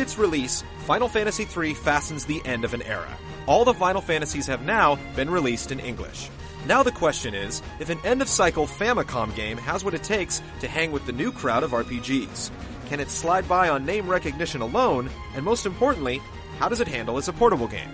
its release, Final Fantasy III fastens the end of an era. All the Final Fantasies have now been released in English. Now the question is, if an end-of-cycle Famicom game has what it takes to hang with the new crowd of RPGs. Can it slide by on name recognition alone? And most importantly, how does it handle as a portable game?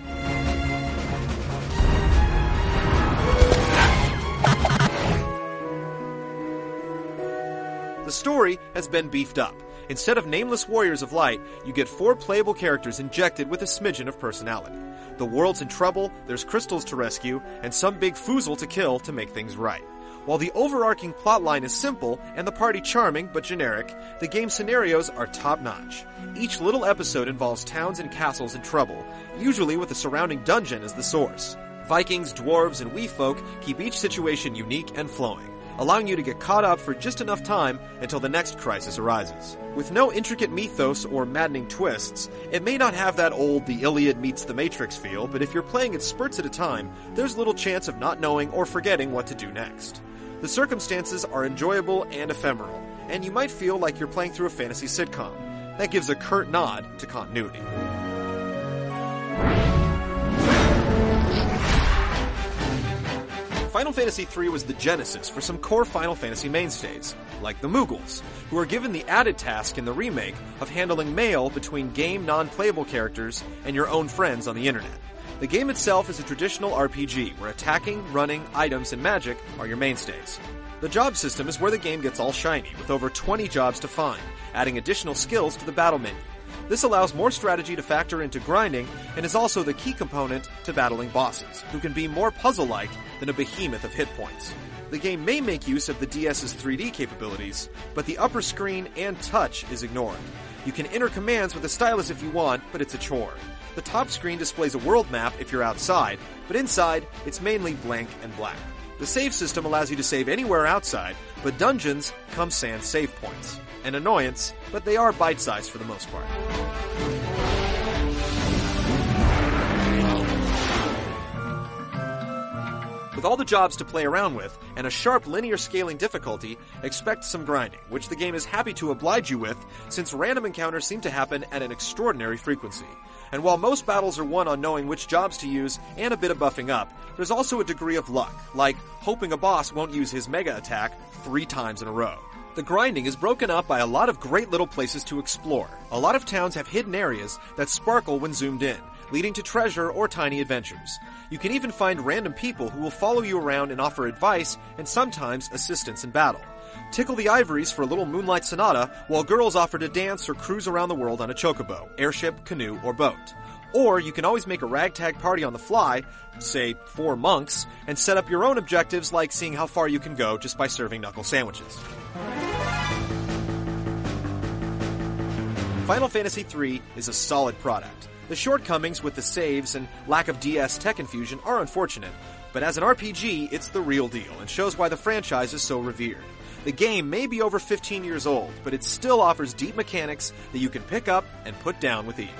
The story has been beefed up. Instead of nameless warriors of light, you get 4 playable characters injected with a smidgen of personality. The world's in trouble, there's crystals to rescue, and some big foozle to kill to make things right. While the overarching plotline is simple and the party charming but generic, the game's scenarios are top-notch. Each little episode involves towns and castles in trouble, usually with a surrounding dungeon as the source. Vikings, dwarves, and wee folk keep each situation unique and flowing, allowing you to get caught up for just enough time until the next crisis arises. With no intricate mythos or maddening twists, it may not have that old The Iliad meets the Matrix feel, but if you're playing it spurts at a time, there's little chance of not knowing or forgetting what to do next. The circumstances are enjoyable and ephemeral, and you might feel like you're playing through a fantasy sitcom. That gives a curt nod to continuity. Final Fantasy III was the genesis for some core Final Fantasy mainstays, like the Moogles, who are given the added task in the remake of handling mail between game non-playable characters and your own friends on the internet. The game itself is a traditional RPG where attacking, running, items, and magic are your mainstays. The job system is where the game gets all shiny, with over 20 jobs to find, adding additional skills to the battle menu. This allows more strategy to factor into grinding and is also the key component to battling bosses, who can be more puzzle-like than a behemoth of hit points. The game may make use of the DS's 3D capabilities, but the upper screen and touch is ignored. You can enter commands with the stylus if you want, but it's a chore. The top screen displays a world map if you're outside, but inside, it's mainly blank and black. The save system allows you to save anywhere outside, but dungeons come sans save points. An annoyance, but they are bite-sized for the most part. With all the jobs to play around with, and a sharp linear scaling difficulty, expect some grinding, which the game is happy to oblige you with, since random encounters seem to happen at an extraordinary frequency. And while most battles are won on knowing which jobs to use and a bit of buffing up, there's also a degree of luck, like hoping a boss won't use his mega attack 3 times in a row. The grinding is broken up by a lot of great little places to explore. A lot of towns have hidden areas that sparkle when zoomed in, leading to treasure or tiny adventures. You can even find random people who will follow you around and offer advice and sometimes assistance in battle. Tickle the ivories for a little Moonlight Sonata, while girls offer to dance or cruise around the world on a chocobo, airship, canoe, or boat. Or you can always make a ragtag party on the fly, say 4 monks, and set up your own objectives like seeing how far you can go just by serving knuckle sandwiches. Final Fantasy III is a solid product. The shortcomings with the saves and lack of DS tech infusion are unfortunate, but as an RPG, it's the real deal and shows why the franchise is so revered. The game may be over 15 years old, but it still offers deep mechanics that you can pick up and put down with ease.